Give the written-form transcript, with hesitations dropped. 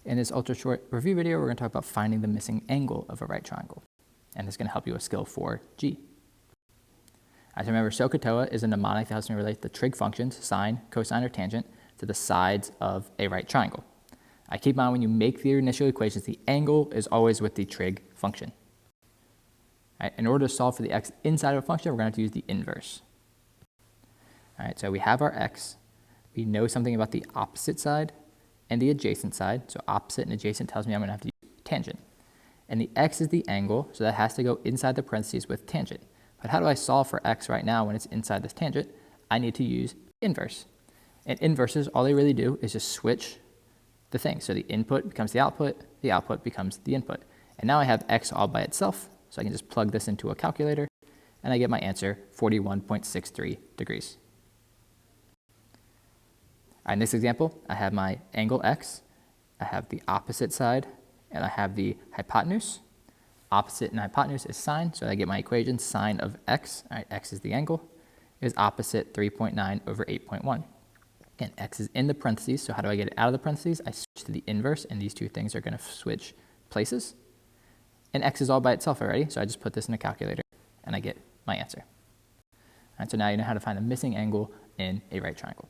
In this ultra short review video, we're going to talk about finding the missing angle of a right triangle. And this is going to help you with skill 4G. As remember, SOHCAHTOA is a mnemonic that helps me relate the trig functions, sine, cosine, or tangent, to the sides of a right triangle. Keep in mind when you make the initial equations, the angle is always with the trig function. In order to solve for the x inside of a function, we're going to have to use the inverse. So we have our x. We know something about the opposite side and the adjacent side. So opposite and adjacent tells me I'm going to have to use tangent. And the x is the angle, so that has to go inside the parentheses with tangent. But how do I solve for x right now when it's inside this tangent? I need to use inverse. And inverses, all they really do is just switch the thing. So the input becomes the output becomes the input. And now I have x all by itself, so I can just plug this into a calculator, and I get my answer, 41.63 degrees. In this example, I have my angle x, I have the opposite side, and I have the hypotenuse. Opposite and hypotenuse is sine, so I get my equation, sine of x, x is the angle, is opposite 3.9 over 8.1. Again, x is in the parentheses, so how do I get it out of the parentheses? I switch to the inverse, and these two things are going to switch places. And x is all by itself already, so I just put this in a calculator, and I get my answer. So now you know how to find the missing angle in a right triangle.